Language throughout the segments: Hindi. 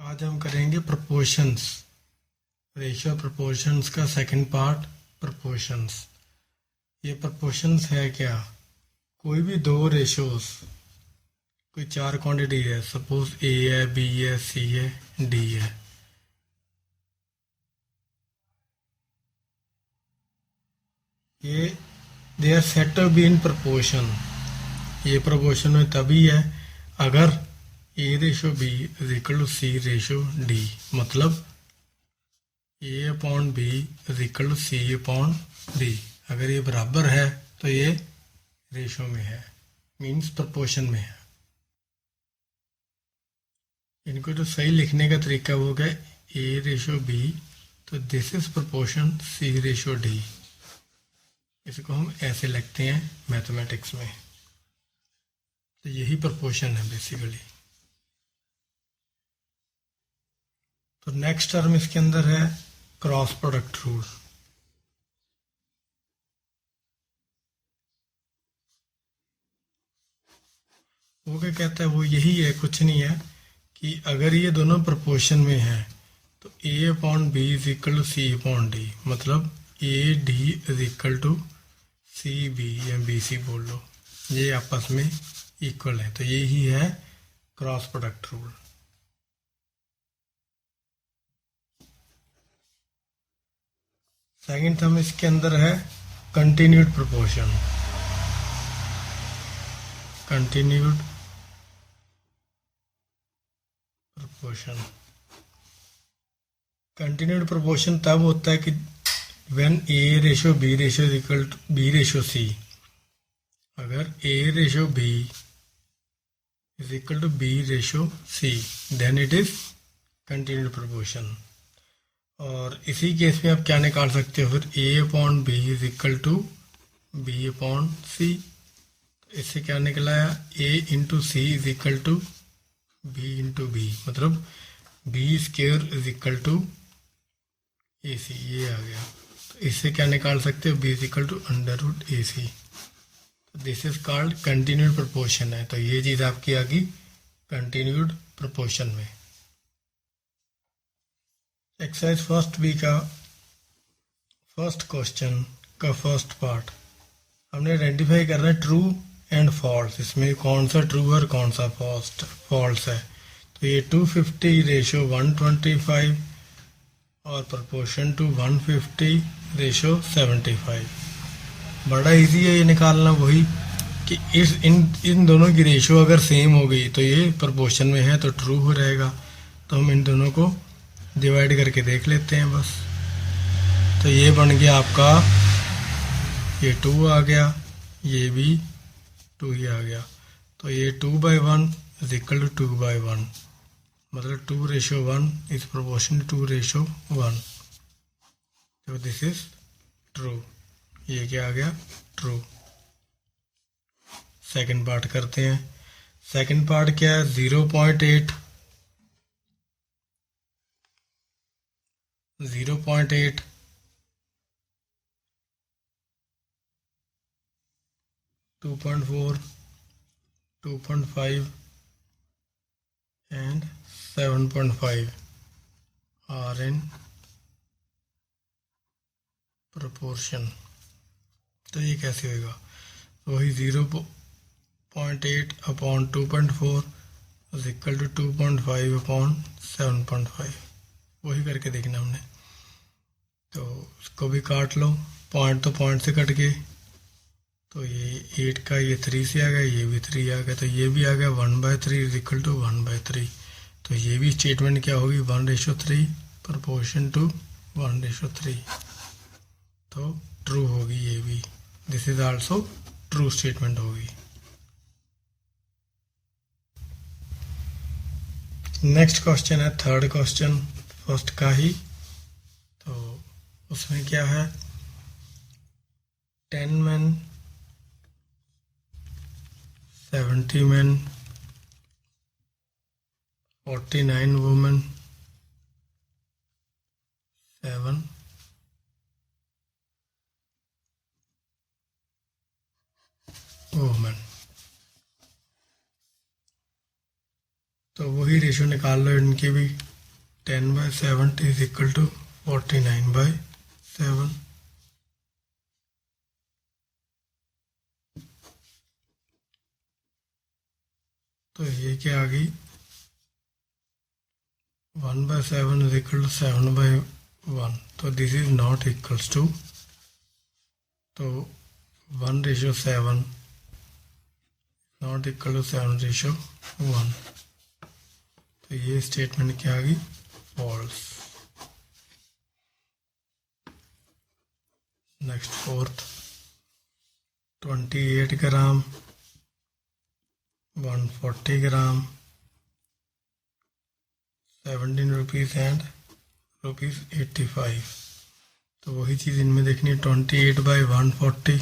आज हम करेंगे प्रपोर्शंस, रेशियो प्रपोर्शंस का सेकंड पार्ट प्रपोर्शंस। ये प्रपोर्शंस है क्या? कोई भी दो रेशियोस, कोई चार क्वांटिटी है, सपोज ए है, बी है, सी है, डी है। ये they are said to be in proportion. ये प्रपोर्शन में तभी है अगर A ratio B is equal to C ratio D, मतलब A upon B is equal to C upon D. अगर ये बराबर है तो ये रेशो में है, मीन्स प्रपोर्शन में है। इनको तो सही लिखने का तरीका हो गया ए रेशो बी, तो this is proportion C ratio D. इसको हम ऐसे लिखते हैं मैथमेटिक्स में। तो यही प्रपोर्शन है बेसिकली। तो नेक्स्ट टर्म इसके अंदर है क्रॉस प्रोडक्ट रूल। वो क्या कहता है? वो यही है, कुछ नहीं है कि अगर ये दोनों प्रपोर्शन में है तो A upon B is equal to C upon D, मतलब A D is equal to C B या बी सी बोल लो, ये आपस में इक्वल है। तो यही है cross product rule. Second term इसके अंदर है continued proportion. Continued proportion, continued proportion तब होता है कि when A ratio B ratio is equal to B ratio C. अगर A ratio B is equal to B ratio C, then it is continued proportion. और इसी केस में आप क्या निकाल सकते हो फिर? A upon B is equal to B upon C. इससे क्या निकला है? A into C is equal to B into B, मतलब B square is equal to A C, ये आ गया। तो इससे क्या निकाल सकते हो? B is equal to under root A C. This is called continued proportion है। तो ये चीज आपकी आ गई कंटिन्यूड प्रोपोर्शन में। एक्सरसाइज फर्स्ट बी का फर्स्ट क्वेश्चन का फर्स्ट पार्ट हमने आइडेंटिफाई करना है ट्रू एंड फॉल्स। इसमें कौन सा ट्रू और कौन सा फॉल्स है। तो ये 250 रेशो 125 और प्रपोर्शन टू 150 रेशो 75। बड़ा इजी है ये निकालना, वही कि इन दोनों की रेशो अगर सेम हो गई तो ये प्रपोर्शन में है तो ट्रू हो रहेगा। तो हम इन दोनों को डिवाइड करके देख लेते हैं बस। तो ये बन गया आपका, ये 2 आ गया, ये भी 2 ही आ गया। तो ये 2/1 इज इक्वल टू 2/1, मतलब 2 ratio 1 is proportion to 2 ratio 1। तो दिस इज ट्रू। ये क्या आ गया? ट्रू। सेकंड पार्ट करते हैं। सेकंड पार्ट क्या है? 0.8 2.4 2.5 and 7.5 are in proportion। तो ये कैसे होगा? वही 0.8 upon 2.4 is equal to 2.5 upon 7.5। वही करके देखना हमने। तो इसको भी काट लो, पॉइंट तो पॉइंट से कट गए। तो ये 8 का ये 3 से आ गया, ये भी 3 आ गया, तो ये भी आ गया 1/3 इज इक्वल टू 1/3। तो ये भी स्टेटमेंट क्या होगी? 1:3 प्रपोर्शन टू 1:3। तो ट्रू होगी ये भी। This is also true statement होगी। नेक्स्ट क्वेश्चन है थर्ड क्वेश्चन फर्स्ट का ही। तो उसमें क्या है? 10 men 70 men 49 women 7 women। तो वही रेशो निकाल लो इनकी भी। 10/70 is equal to 49/7. तो ये क्या आ गई, 1/7 is equal to 7/1. तो this is not equals to, तो 1:7 नॉट इक्वल टू 7:1. तो ये स्टेटमेंट क्या आ गई, false. Next fourth, 28 gram, 140 gram, 17 rupees and ₹85. तो वही चीज़ इनमें देखनी है, 28/140,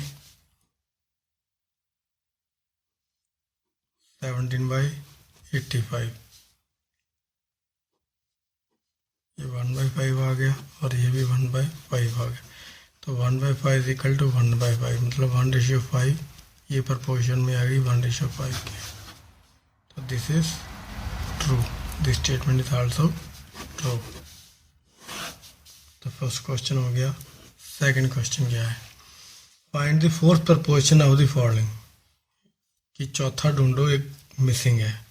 17/85. ये 1/5 आ गया और ये भी 1/5 आ गया. तो 1/5 इज इक्वल टू 1/5, मतलब 1:5. ये प्रपोर्शन में आ गई 1:5 के. तो this is true, this statement is also true. तो फर्स्ट क्वेश्चन हो गया. सेकंड क्वेश्चन क्या है, find the fourth proportion of the following. कि चौथा ढूंढो, एक मिसिंग है.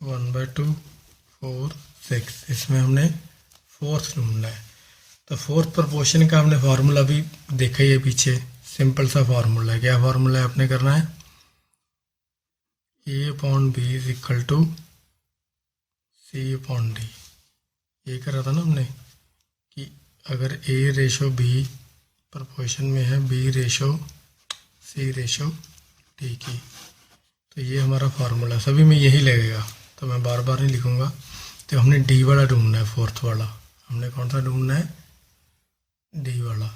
1/2, 4, 6. इसमें हमने फोर्थ ढूंढना है. तो फोर्थ प्रपोर्शन का हमने फार्मूला भी देखा ही है पीछे. सिंपल सा फार्मूला है. क्या फार्मूला है आपने करना है, A/B is equal to C/D. ये करा था ना हमने कि अगर A/B प्रपोर्शन में है B/C/D की, तो ये हमारा फार्मूला. सभी में यही लगेगा, तो मैं बार बार नहीं लिखूंगा. तो हमने D वाला ढूंढना है, फोर्थ वाला. हमने कौन सा ढूंढना है, D वाला.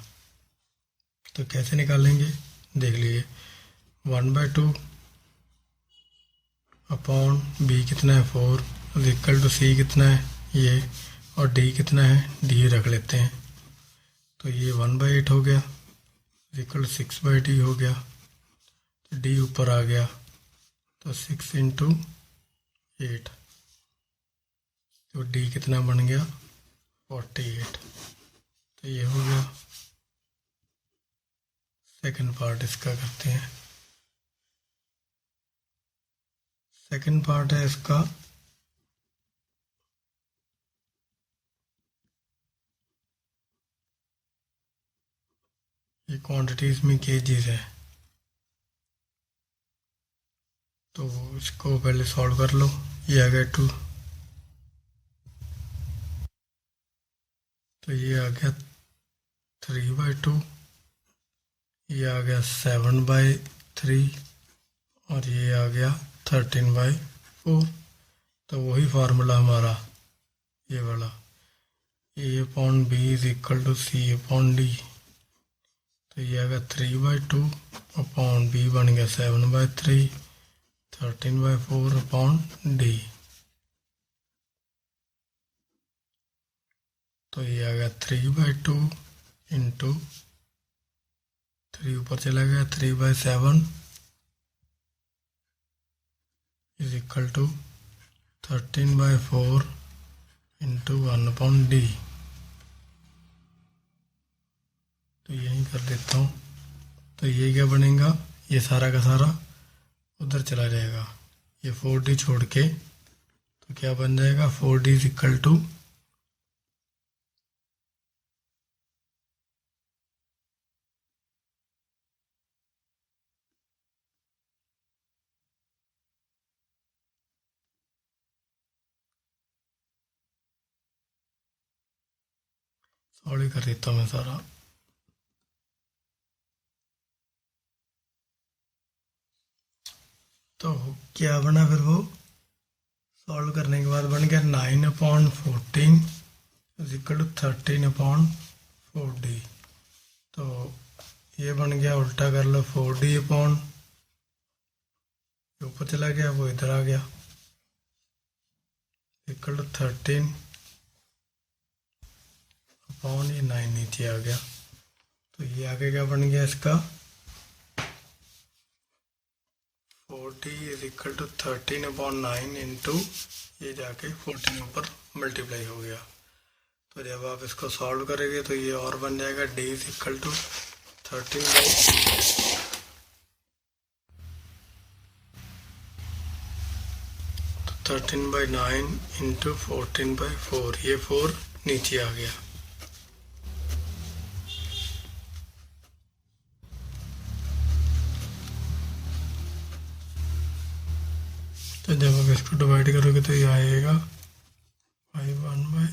तो कैसे निकालेंगे, देख लीजिए. 1/2 अपॉन B कितना है 4 इक्वल टू C कितना है ये, और D कितना है, D रख लेते हैं. तो ये 1/8 हो गया इक्वल टू 6/D हो गया. तो D ऊपर आ गया, तो 6 × 8. तो D कितना बन गया, 48. तो ये हो गया. सेकंड पार्ट इसका करते हैं. सेकंड पार्ट है इसका, ये क्वांटिटीज में केजीज है. तो इसको पहले सॉल्व कर लो. ये आ गया 2, तो ये आ गया 3/2, ये आ गया 7/3, और ये आ गया 13/4. तो वही फार्मूला हमारा ये वाला, A/B is equal to C/D. तो ये आ गया 3/2 अपॉन B बन गया 7/3, 13/4 अपॉन D. तो ये आ गया 3/2 इंटू 3 ऊपर चला गया, 3/7 is equal to 13/4 into 1/D. तो यही कर देता हूँ. तो ये क्या बनेगा, ये सारा का सारा उधर चला जाएगा. ये 4D छोड़ के, तो क्या बन जाएगा, 4D is equal to, solve कर देता हूँ मैं सारा. तो क्या बना फिर, वो सॉल्व करने के बाद बन गया 9/14 इज इक्वल टू 13/4D. तो ये बन गया, उल्टा कर लो, 4D अपॉन, ऊपर चला गया वो इधर आ गया, इक्वल टू 13 अपॉन ये 9 नीचे आ गया. तो ये आगे क्या बन गया इसका, 4d is equal to 13/9 into ये जाके 14 ऊपर मल्टीप्लाई हो गया। तो जब आप इसको सॉल्व करेंगे तो ये और बन जाएगा d is equal to 13/9 into 14/4, ये 4 नीचे आ गया। तो जब आप इसको डिवाइड करोगे तो ये आएगा 5/1।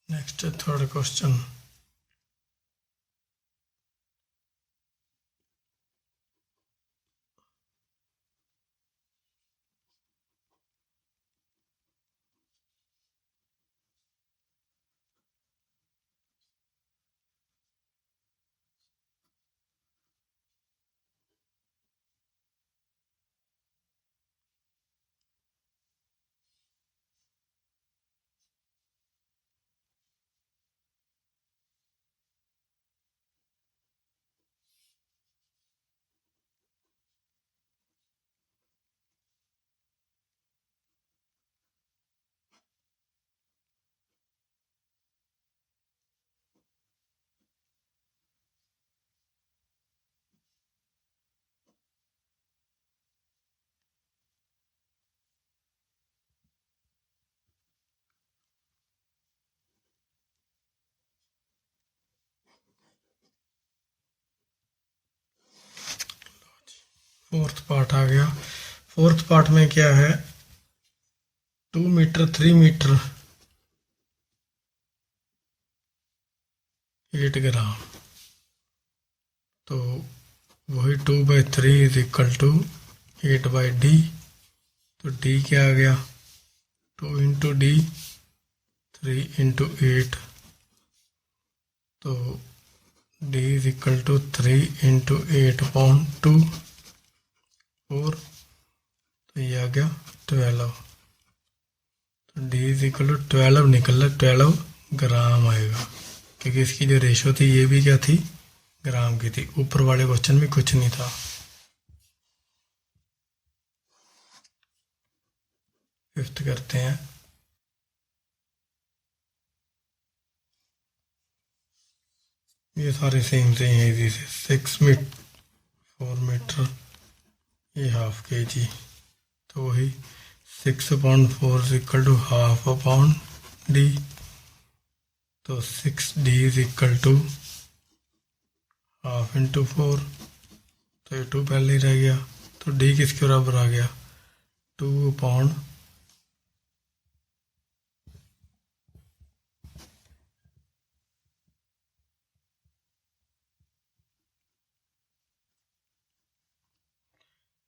Next third question. Fourth part आ गया। फोर्थ पार्ट में क्या है, 2 मीटर 3 मीटर 8 ग्राम। तो वही 2/3 इज इक्वल टू 8/d। तो d क्या आ गया, 2 इंटू डी 3 इंटू 8। तो d is equal to 3 into 8/2 4। तो ये आ गया 12। तो d इज इक्वल टू 12 निकल रहा, 12 ग्राम आएगा, क्योंकि इसकी जो रेशो थी ये भी क्या थी, ग्राम की थी। ऊपर वाले क्वेश्चन में कुछ नहीं था। फिफ्थ करते हैं। ये सारे सेम से हैं इजी से। 6 मीटर 4 मीटर ये हाफ kg। तो वही 6/4 is equal to half upon d। तो 6d is equal to half into 4। तो ये 2 पहले ही रह गया। तो d किसके बराबर आ गया, 2/।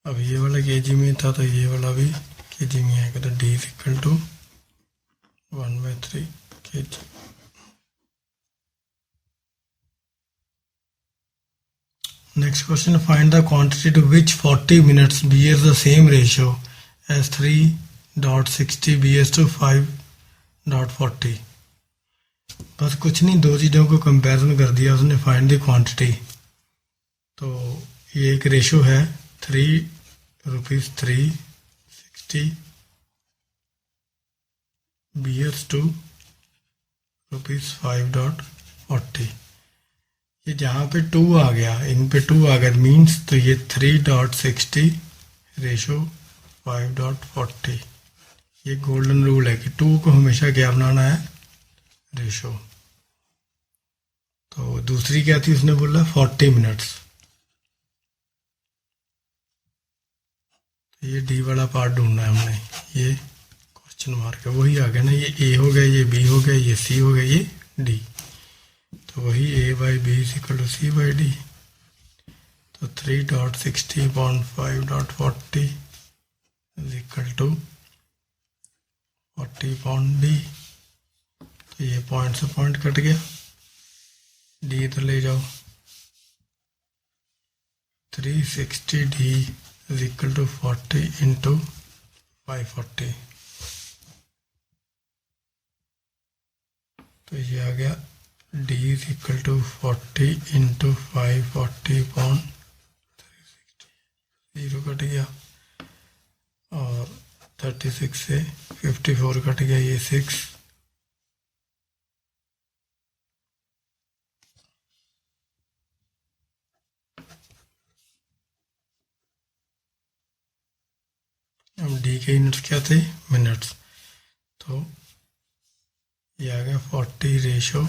अब ये वाला kg में था तो ये वाला भी kg में आएगा। तो d is equal to 1/3 kg। Next question, find the quantity to which 40 minutes bears the same ratio as 3.60 bears to 5.40। बस कुछ नहीं, दो चीज़ों को कंपैरिजन कर दिया उसने, फाइंड द क्वांटिटी। तो ये एक रेशो है 3 bears to ₹5.40। ये जहाँ पे 2 आ गया, इन पे 2 आ गया मीन्स, तो ये 3.60 रेशो 5.40। ये गोल्डन रूल है कि 2 को हमेशा क्या बनाना है, रेशो। तो दूसरी क्या थी, उसने बोला 40 मिनट्स। तो ये डी वाला पार्ट ढूंढना है हमने, ये क्वेश्चन मार्क है, वही आ गया ना। ये ए हो गया, ये बी हो गया, ये सी हो गया, ये डी। तो वही a/b is equal to c/d। तो 3.60/5.40 इज इक्वल टू 40/d। तो ये पॉइंट से पॉइंट कट गया, d इधर ले जाओ, 360D is equal to 40 into 540, तो ये आ गया D is equal to 40 into 540 upon 360, 0 cut गया और 36 से 54 कट गया, ये 6, अब डी के यूनिट्स क्या थे, मिनट्स, तो ये आ गया 40/60।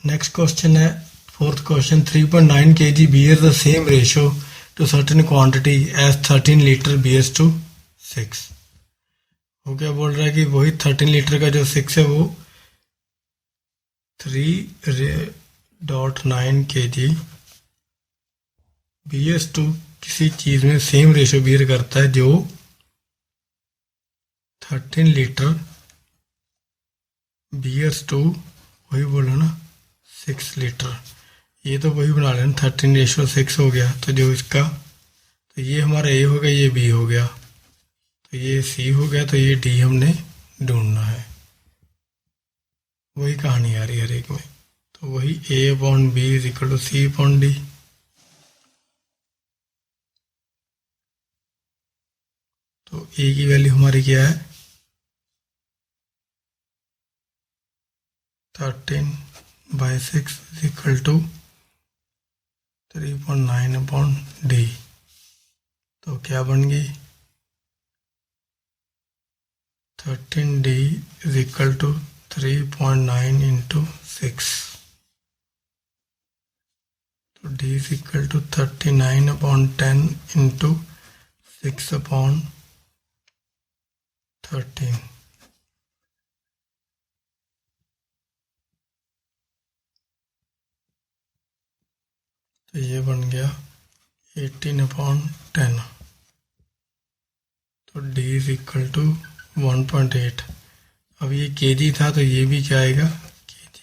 नेक्स्ट क्वेश्चन है, fourth question, 3.9 kg beer the same ratio to certain quantity as 13 litre beers to 6। वो क्या बोल रहा है कि वही 13 लीटर का जो 6 है वो 3.9 kg beers to किसी चीज में सेम रेशियो बियर करता है जो 13 लीटर बियर्स टू, वही बोलो ना 6 लीटर, ये तो वही बना लेना, 13/6 हो गया, तो जो इसका, तो ये हमारा ए हो गया, ये बी हो गया, तो ये सी हो गया, तो ये डी हमने ढूंढना है। वही कहानी आ रही है हर एक में, तो वही A upon B is equal to C upon D. तो ए की वैल्यू हमारी क्या है, 13/6 is equal to 3.9 upon D, तो क्या बन गई, 13D is equal to 3.9 into 6, तो D is equal to 39 upon 10 into 6 upon 13, तो ये बन गया 18 अपॉन 10, तो D इज इक्वल टू 1.8। अब ये केजी था तो ये भी क्या आएगा, केजी,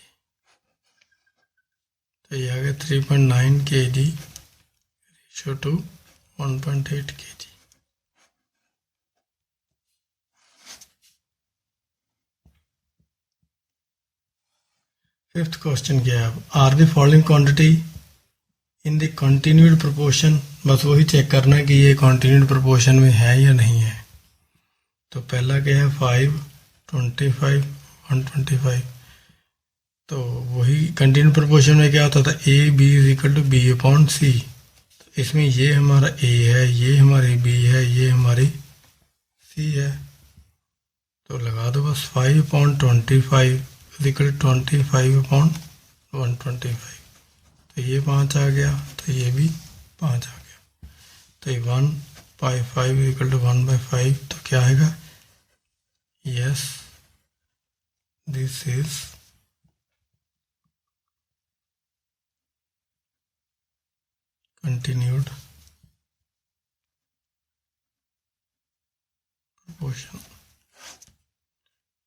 तो ये आ गया 3.9 kg ratio to 1.8 kg। Fifth question क्या है, are the following quantity in the continued proportion, बस वही चेक करना है कि ये कंटिन्यूड प्रोपोर्शन में है या नहीं है। तो पहला क्या है, 5, 25, 125, तो वही कंटिन्यूड प्रोपोर्शन में क्या होता था, A B is equal to B upon C, तो इसमें ये हमारा ए है, ये हमारी बी है, ये हमारी सी है, तो लगा दो बस 5/25 इज इक्वल टू 25 अपॉन 125, तो ये 5 आ गया, तो ये भी 5 आ गया, तो ये 1/5 इज इक्वल टू 1/5, तो क्या आएगा, yes, this is continued proportion।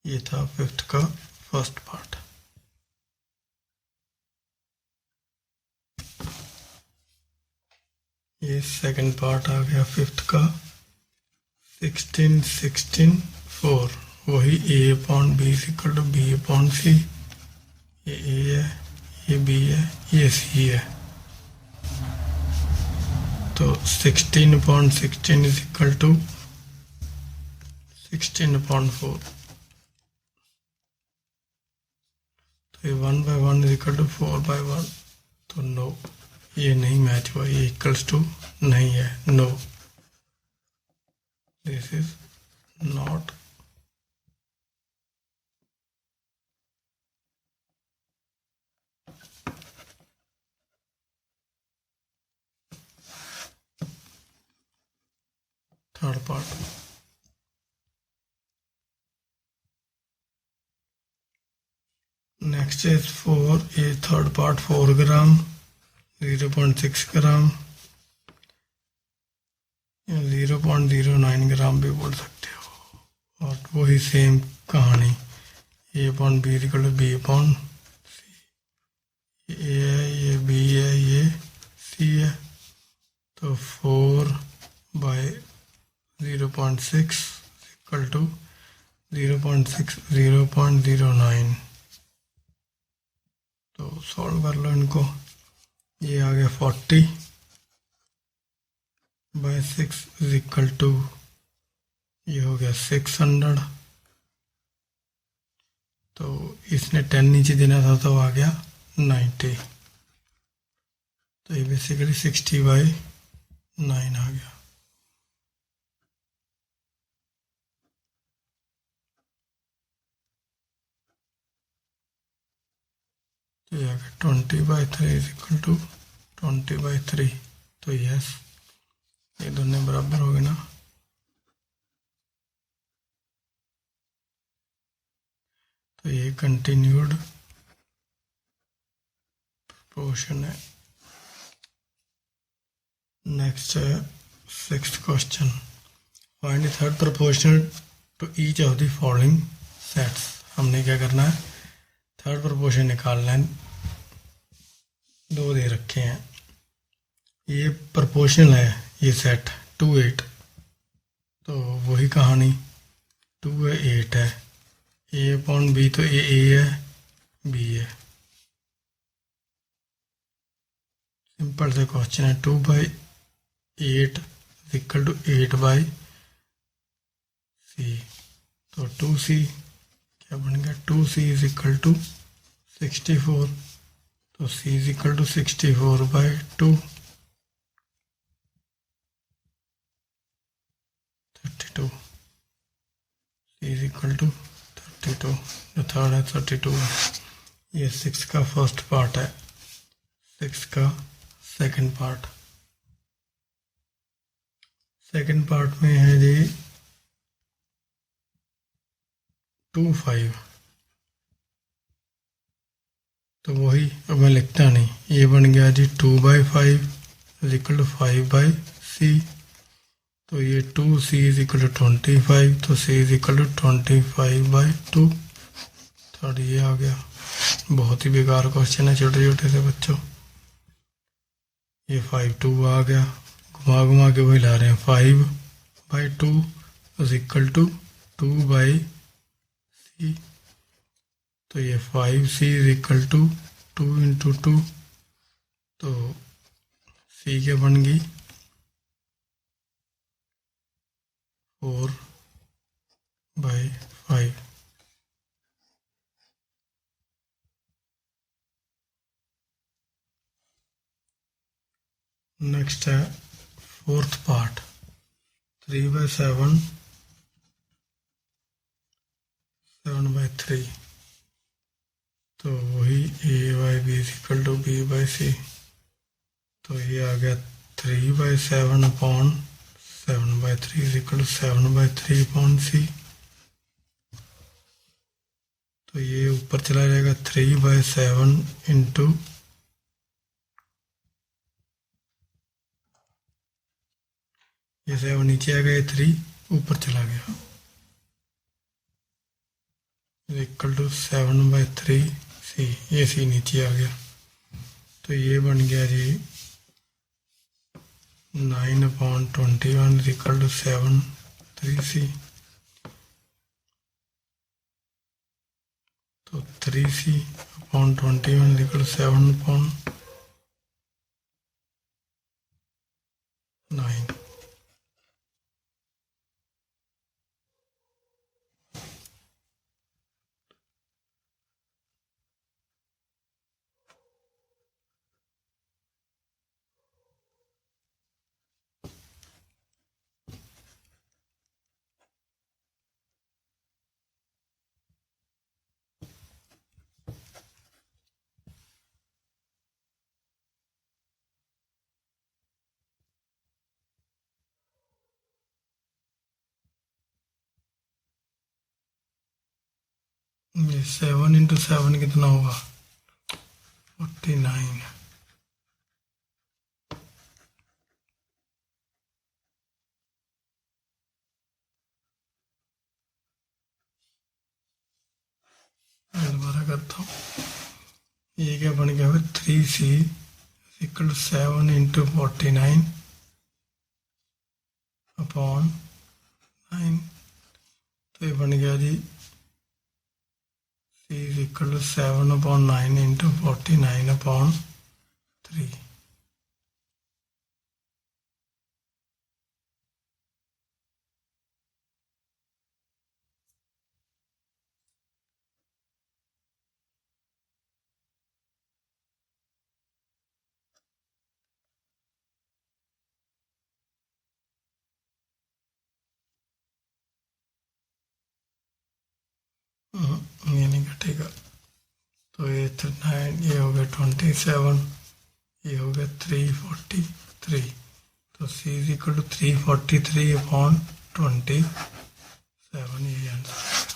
ये था फिफ्थ का फर्स्ट पार्ट। ये सेकंड पार्ट आ गया फिफ्थ का, 16, 16, 4, वही A upon B is equal to B upon C, ये ए है, ये बी है, ये सी है, तो 16/16 इज इक्वल टू 16/4, तो ये 1/1 इज इक्वल टू 4/1, तो नो, ये नहीं मैच हुआ, ये इक्वल्स टू नहीं है, no, this is not third part. Next is 4, ये थर्ड पार्ट 4 ग्राम, 0.6 ग्राम, 0.09 ग्राम भी बोल सकते हो। और वही सेम कहानी, A upon B equal to B upon C. A है, ये बी है, ये सी है, तो 4/0.6 इक्वल टू 0.09। तो सॉल्व कर लो इनको। ये आ गया 40/6 इज इक्वल टू, ये हो गया 600। तो इसने 10 नीचे देना था तो आ गया 90। तो ये बेसिकली 60/9 आ गया। तो ये आ गया 20/3 इज इक्वल टू 20/3। तो यस, ये दोनों बराबर हो गए ना। तो ये कंटिन्यूड प्रोपोर्शन है। नेक्स्ट है 6th question, find the third proportional to each of the following sets. हमने क्या करना है, थर्ड प्रोपोर्शन निकालना है। दो दे रखे हैं, ये प्रोपोर्शनल है, ये सेट 2 8। तो वही कहानी, 2 है 8 है, ए अपॉन बी, तो ए है, बी है। सिंपल सा क्वेश्चन है। 2/8 इक्वल टू 8/c। तो 2c क्या बन गया, 2c इज इक्वल टू 64। तो c is equal to 64/2, 32। c is equal to 32। जो थर्ड है 32 है। ये 6 का फर्स्ट पार्ट है, 6 का सेकंड पार्ट। सेकंड पार्ट में है जी 2 5। तो वही, अब मैं लिखता नहीं, ये बन गया जी 2/5 इज इक्वल टू 5/c। तो ये 2c इज इक्वल टू 25, तो c is equal to 25/2। Third ये आ गया। बहुत ही बेकार क्वेश्चन है छोटे छोटे से बच्चों। ये 5/2 आ गया, घुमा घुमा के वही ला रहे हैं। 5/2 इज इक्वल टू 2/c। तो ये 5c is equal to 2 into 2। तो c क्या बन गई 4/5। नेक्स्ट है 4th पार्ट, 3/7 7/3। तो वही a/b is equal to b/c। तो ये आ गया 3/7 upon 7/3 is equal to 7/3 upon c। तो ये ऊपर चला जाएगा 3/7 इंटू, ये 7 नीचे आ गया, ये 3 ऊपर चला गया, इक्वल टू 7/3 c। ये c नीचे आ गया। तो ये बन गया जी 9/21 इज इक्वल टू 7/3c। तो 3c upon 21 is equal to 7/9। ये 7 इंटू 7 कितना होगा 49। करता हूँ। ये क्या बन गया फिर 3c इक्वल 7 इंटू 49 अपॉन 9। तो ये बन गया जी c is equal to 7 upon 9 into 49 upon 3। ये नहीं घटेगा। तो ये 9, ये हो गया 27, ये हो गया 343। तो c is equal to 343 upon 27, ये आंसर।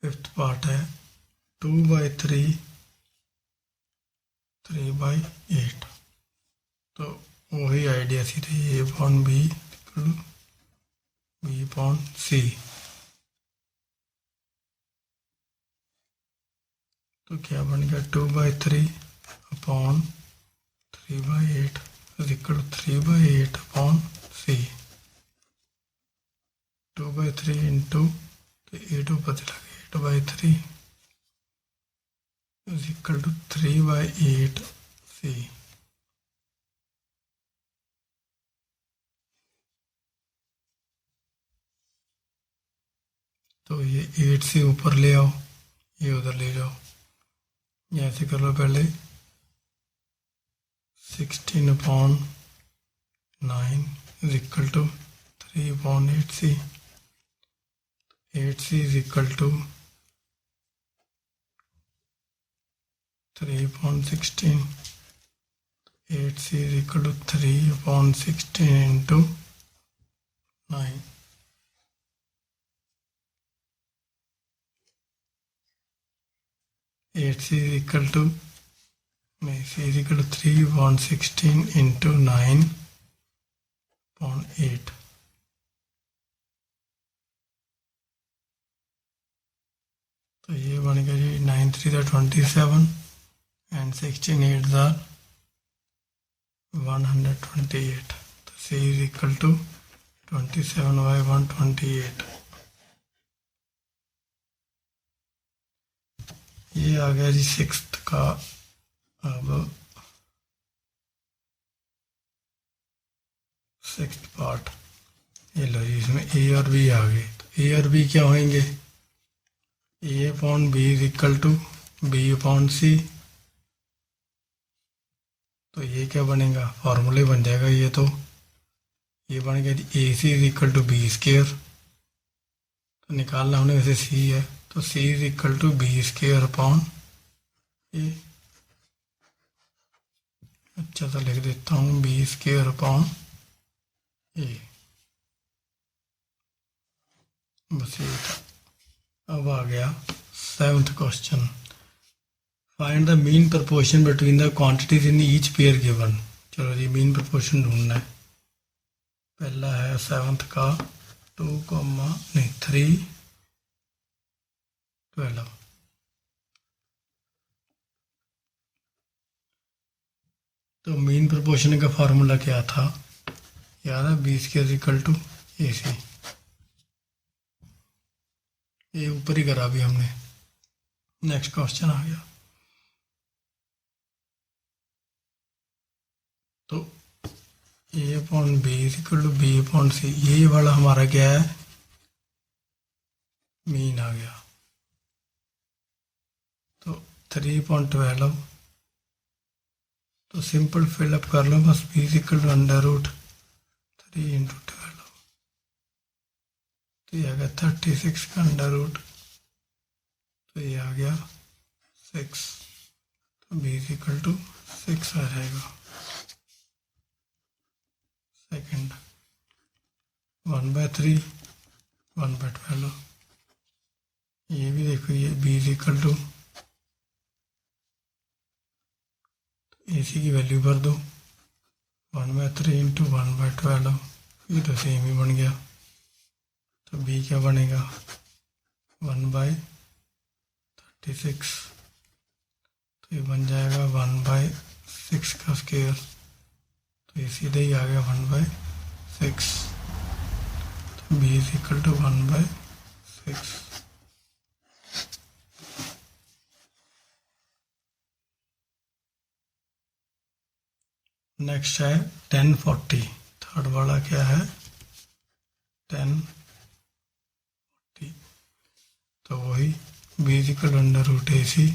फिफ्थ पार्ट है 2/3 3/8। तो वही आइडिया सीधे a upon b equal b upon c। तो क्या बन गया 2/3 upon 3/8 is equal to 3/8 upon c। 2/3 into तो 8 ऊपर चला गया 8/3 इज इक्वल टू 3/8 c। तो ये 8 से ऊपर ले आओ, ये उधर ले जाओ, यहाँ से कर लो पहले 16 upon 9 is equal to 3 upon 8c। 8c is equal to 3 upon 16। 8c is equal to 3 upon 16 into 9। Eight C is equal to c is equal to 3 upon 16 into 9 upon 8. तो ये बन गया जी 9 3 27 and 16 8 are 128. तो c is equal to 27 by 128. ये आ गया जी सिक्स्थ का। अब सिक्स्थ पार्ट, ये लो जी, इसमें a और b आ गए। तो a और b क्या होंगे? a upon b is equal to b upon c। तो ये क्या बनेगा? फॉर्मूले बन जाएगा ये। तो ये बन गया जी A C is equal to B square. तो निकालना हमने वैसे c है, तो c is equal to B square upon A. अच्छा तो लिख देता हूँ बी स्केयर अपॉन ए। बस ये था। अब आ गया seventh question, find the mean proportion between the quantities in each pair given. चलो जी मीन प्रपोर्शन ढूंढना है। पहला है सेवंथ का 3 12। तो मीन प्रपोर्शन का फार्मूला क्या था? याद है? B square equal to A C. ये ऊपर ही करा अभी हमने। नेक्स्ट क्वेश्चन आ गया। तो A upon B equal to B upon C, ये वाला हमारा क्या है? मीन आ गया। तो 3.12, तो सिंपल फिलअप कर लो बस। B equal to √3 into 12। तो ये आ गया 36 का √। तो ये आ गया 6। तो बी इक्वल टू 6 आ जाएगा। सेकेंड 1/3 1/12। ये भी देखो, ये बी इक्वल टू ए सी की वैल्यू भर दो 1/3 इंटू 1/12। ये तो सेम ही बन गया। तो बी क्या बनेगा? 1/3 46, तो ये बन जाएगा 1/6 का स्क्वायर, तो ये सीधे ही आ गया 1/6, तो b is equal to 1/6। Next है 1040, थर्ड वाला क्या है 1040, तो वही b is equal to under root AC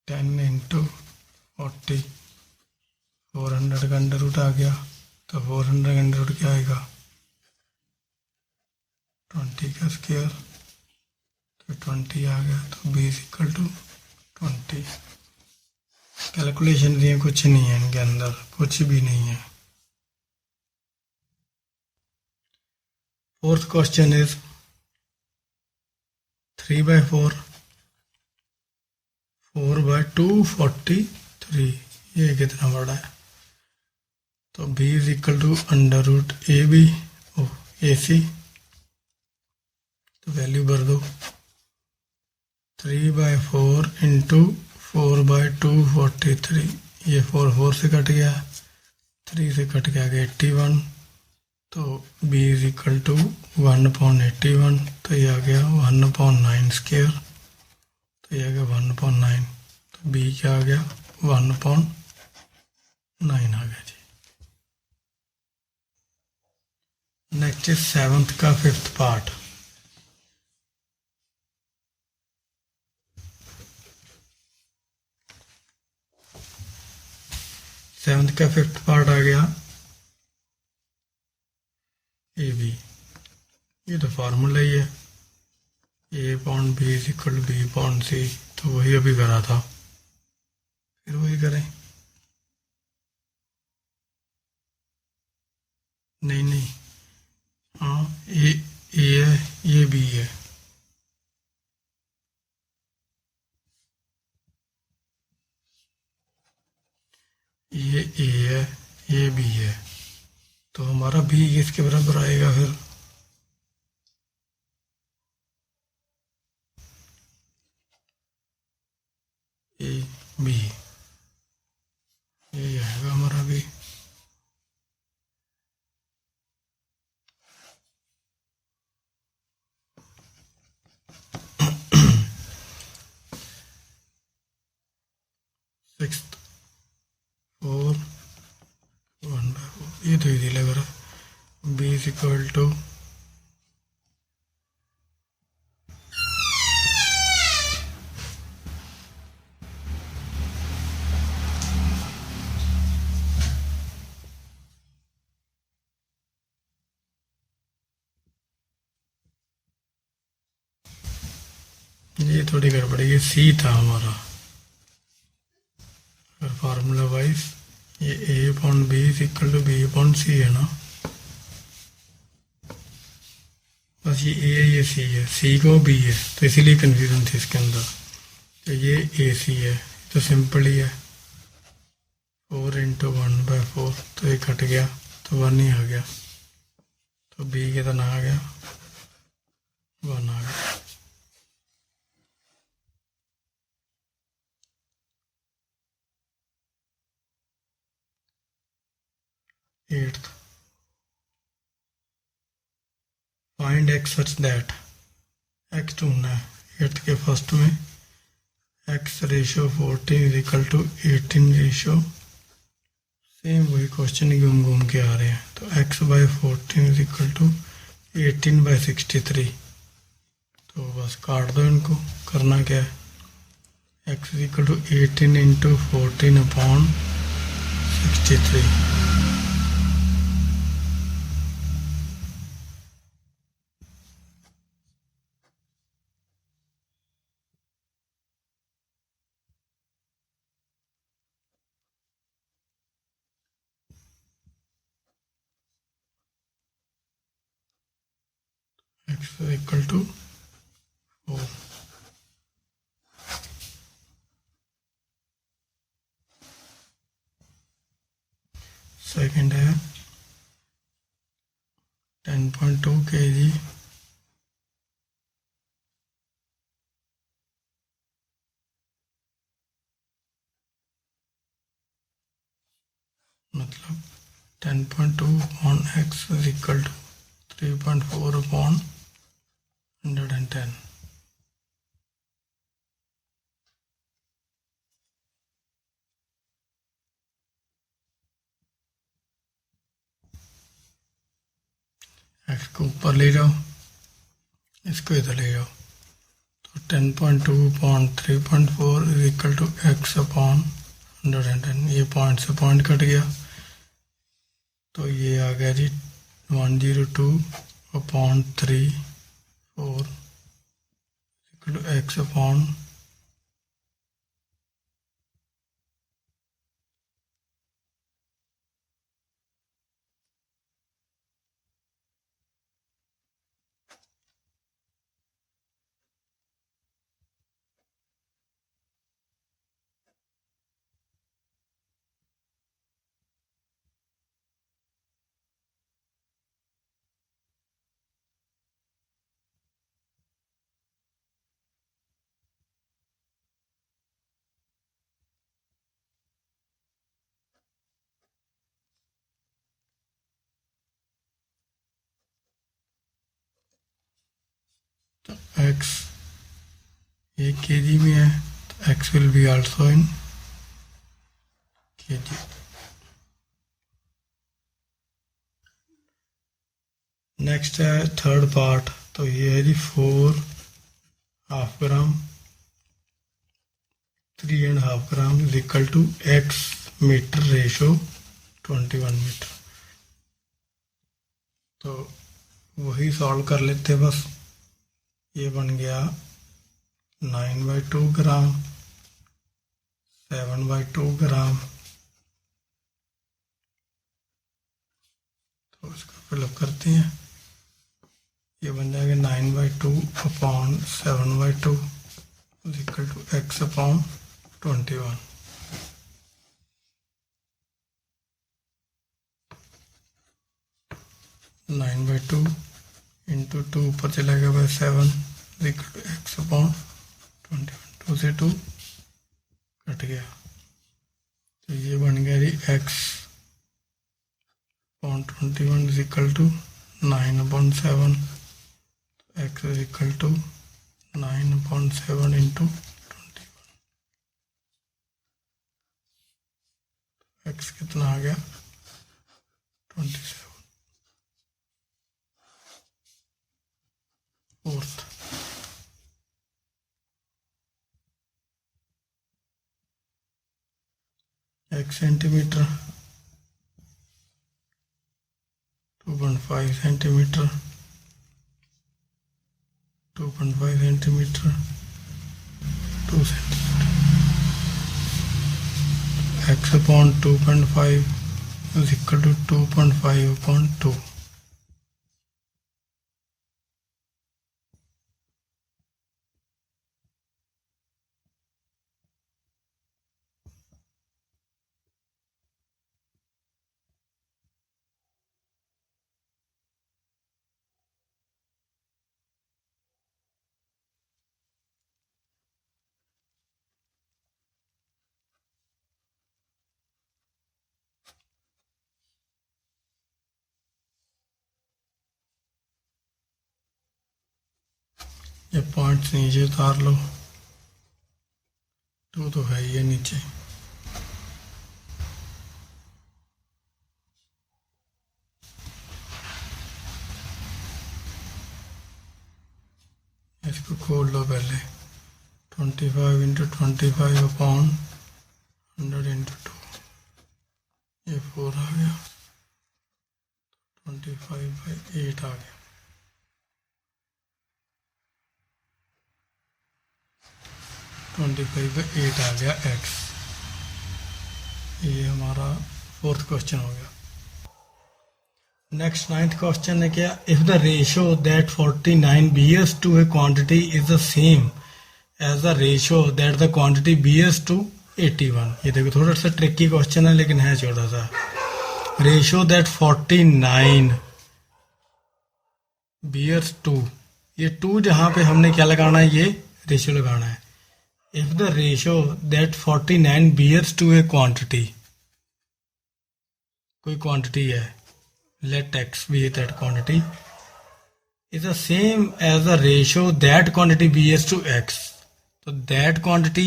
10 into 40, 400 का अंडर रूट आ गया, तो 400 का अंडर रूट क्या आएगा 20 का स्क्वायर, तो 20 आ गया, तो b is equal to 20। Calculation दिए कुछ नहीं है इनके अंदर, कुछ भी नहीं है। फोर्थ क्वेश्चन इज 3/4, 4/243, ये कितना बड़ा है, तो b is equal to under root AC, तो वैल्यू भर दो, 3/4 इंटू 4/243, ये 4 से कट गया, 3 से कट गया 81, तो b इज इक्वल टू 1/81, तो ये आ गया 1/9 स्क्वायर, तो ये आ गया 1/9, तो b क्या आ गया 1/9 आ गया जी। नेक्स्ट इज 7th का 5th पार्ट। सेवंथ का 5th पार्ट आ गया AB, ये तो फार्मूला ही है, A/B is equal to B/C, तो वही अभी करा था, फिर वही करें। नहीं, हाँ A है, ये B है, ये A है, ये B है, तो हमारा B किसके बराबर आएगा फिर, AB, ये आएगा हमारा B। सिक्स्थ 4 1/4, ये तो इजी लग रहा है, b इज इक्वल टू ये थोड़ी गड़बड़ी, ये C था हमारा, अगर फार्मूला वाइज ये A/B is equal to B/C है ना, बस ये A है, ये C है, C को B है, तो इसीलिए कंफ्यूजन थी इसके अंदर, तो ये AC है, तो सिंपल ही है, 4 इंटू 1/4, तो ये कट गया, तो 1 ही आ गया, तो B कितना आ गया 1 आ गया। 8th, find x such that, x ढूंढना है 8th के फर्स्ट में, x ratio 14 is equal to 18 ratio, same वही क्वेश्चन घूम घूम के आ रहे हैं, तो x/14 इज इक्वल टू 18/63, तो बस काट दो इनको, करना क्या है, x is equal to 18 into 14/63, x is equal to 4। Second है 10.2 kg 10.2 upon x is equal to 3.4 upon 110. x को ऊपर ले जाओ, इसको इधर ले जाओ, तो 10.2 upon 3.4 is equal to x upon 110. ये पॉइंट से पॉइंट कट गया, तो ये आ गया जी 102 upon 3.4 equal to x upon x ये kg में है, तो x will be also in kg. Next है थर्ड पार्ट, तो ये है जी 4.5 gram 3.5 gram is equal to x metre ratio 21 metre. तो वही सॉल्व कर लेते बस. ये बन गया 9/2 ग्राम 7/2 ग्राम. तो इसको फिलअप करते हैं. ये बन जाएगा 9/2 upon 7/2 is equal to x upon 21. Nine by two into two ऊपर चला गया by 7 is equal to x upon 21. 2 से 2 कट गया, तो ये बन गया जी x upon 21 is equal to 9/7. x is equal to 9/7 into 21. x कितना आ गया 27. Fourth x centimetre 2.5 centimetre 2.5 centimetre 2 centimetre. x upon 2.5 is equal to 2.5 upon 2. ये पॉइंट्स नीचे उतार लो, 2 तो है ये नीचे. इसको खोल लो पहले. 25 इंटू 25 अपॉन 100 इंटू 2, ये 4 आ गया. 25/8 आ गया. 25/8 आ गया x. ये हमारा फोर्थ क्वेश्चन हो गया. नेक्स्ट 9th क्वेश्चन है क्या, if the ratio that 49 bears to a quantity is the same as the ratio that the quantity bears to 81. ये देखो थोड़ा सा ट्रिकी क्वेश्चन है लेकिन है छोटा सा. रेशो दैट 49 bears to, ये 2 जहां पे हमने क्या लगाना है, ये रेशियो लगाना है. If the ratio that 49 bears to a quantity, कोई क्वांटिटी है, late x be that quantity is the same as the ratio that quantity b is to x. तो that quantity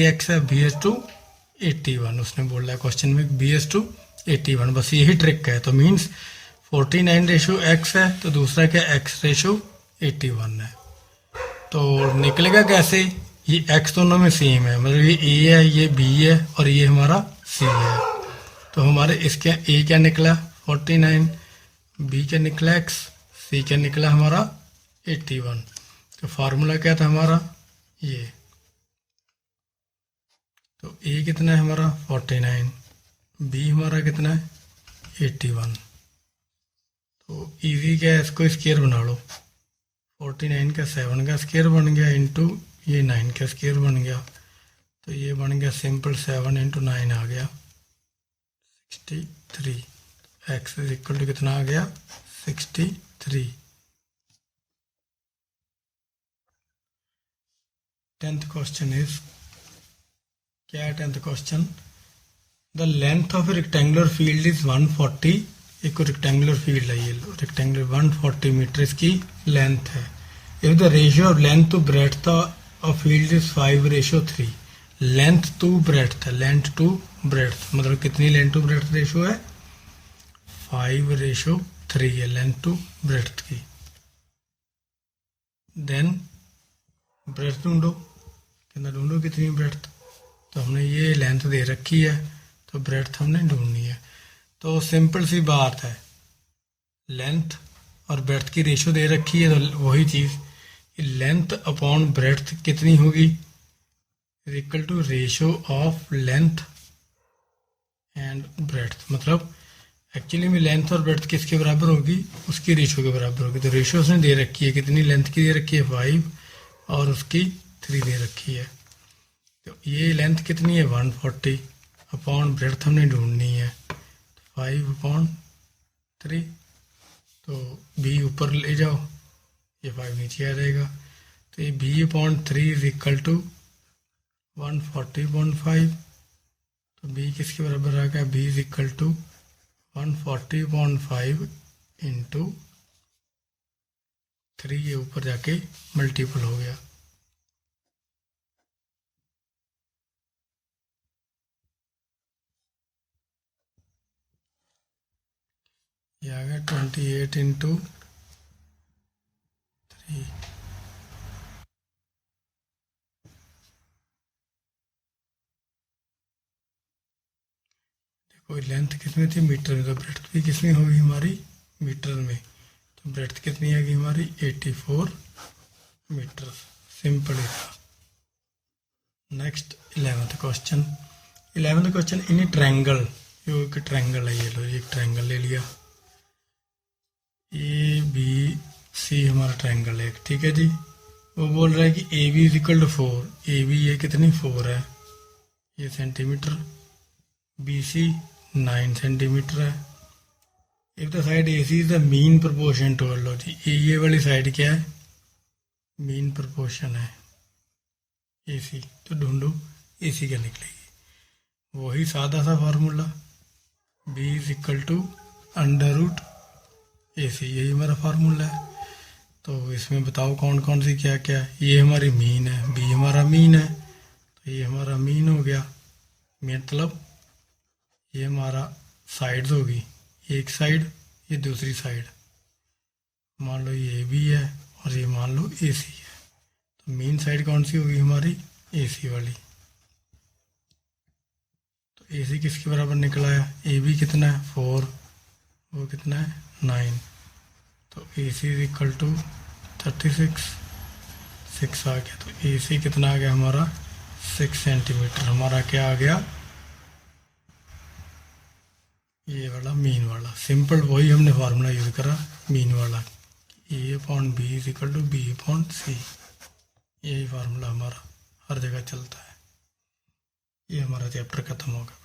x है, b is to 81 उसने बोला है क्वेश्चन में b is to 81, बस यही ट्रिक है। तो मीन्स 49 रेशो x है, तो दूसरा क्या x रेशो 81 है। तो निकलेगा कैसे, ये x दोनों में सेम है, मतलब ये a है, ये b है और ये हमारा c है। तो हमारे इसके a क्या निकला 49, b क्या निकला x, c क्या निकला हमारा 81। तो फार्मूला क्या था हमारा ये, तो a कितना है हमारा 49, b हमारा कितना है 81। तो इजी क्या है, इसको स्क्वायर बना लो, 49 का 7 का स्क्वायर बन गया इंटू ये 9 का स्क्वायर बन गया, तो ये बन गया सिंपल 7 इंटू 9 आ गया 63। x इज इक्वल टू कितना आ गया 63। 10th क्वेश्चन इज, क्या है 10th question, the length of a rectangular field is 140, एक रेक्टेंगुलर फील्ड है, ये रेक्टेंगुलर 140 मीटर इसकी लेंथ है। If the ratio of length to breadth of field is 5:3, length to breadth है, लेंथ टू ब्रेड्थ मतलब कितनी लेंथ टू ब्रेड्थ रेशियो है 5:3 है लेंथ टू ब्रेड्थ की। देन ब्रेड्थ ढूंढो, कितना ढूंढो कितनी ब्रेड्थ, तो हमने ये लेंथ दे रखी है तो ब्रेड्थ हमने ढूंढनी है। तो सिंपल सी बात है, लेंथ और ब्रेड्थ की रेशियो दे रखी है, तो वही चीज़ लेंथ अपॉन ब्रेड्थ कितनी होगी is equal to ratio of length and breadth, मतलब एक्चुअली में लेंथ और ब्रेड्थ किसके बराबर होगी, उसकी रेशियो के बराबर होगी। तो रेशियो उसने दे रखी है, कितनी लेंथ की दे रखी है 5 और उसकी 3 दे रखी है। तो ये लेंथ कितनी है 140 अपॉन ब्रेड्थ हमने ढूंढनी है 5/3, तो b ऊपर ले जाओ, ये 5 नीचे आ जाएगा, तो ये b/3 इज इक्वल टू 140/5। तो b किसके बराबर आ गया, b is equal to 140/5 into 3, ये ऊपर जाके मल्टीपल हो गया। ये आ गया 28 इंटू 3। देखो लेंथ कितनी थी मीटर में, तो ब्रेड्थ भी कितनी होगी हमारी मीटर में, तो ब्रेड्थ कितनी आएगी हमारी 84 मीटर। सिंपल ही था। Next 11th question. 11th question, इन ए ट्रायंगल, ये एक ट्रायंगल है, ये लो एक ट्रायंगल ले लिया, ए बी सी हमारा ट्रायंगल है, ठीक है जी। वो बोल रहा है कि A B is equal to 4, A B ये कितनी 4 है, ये सेंटीमीटर, बी सी 9 सेंटीमीटर है। If the side A C is the mean proportion to, लो जी ये वाली साइड क्या है मीन प्रोपोर्शन है ए सी, तो ढूंढो ए सी क्या निकलेगी, वही सादा सा formula B is equal to under root A C, यही हमारा फार्मूला है। तो इसमें बताओ कौन कौन सी क्या क्या है, ये हमारी मीन है, बी हमारा मीन है, तो ये हमारा मीन हो गया, मतलब ये हमारा साइड्स होगी, एक साइड ये दूसरी साइड, मान लो ये बी है और ये मान लो ए सी है, तो मीन साइड कौन सी होगी हमारी ए सी वाली। तो ए सी किसके बराबर निकला है, ए बी कितना है 4, वो कितना है 9, तो ए सी इज इक्वल टू 36, 6 आ गया। तो ए सी कितना आ गया हमारा 6 सेंटीमीटर, हमारा क्या आ गया ये वाला मीन वाला। सिंपल वही हमने फार्मूला यूज करा मीन वाला, A upon B is equal to B upon C, यही फार्मूला हमारा हर जगह चलता है। ये हमारा चैप्टर खत्म हो गया।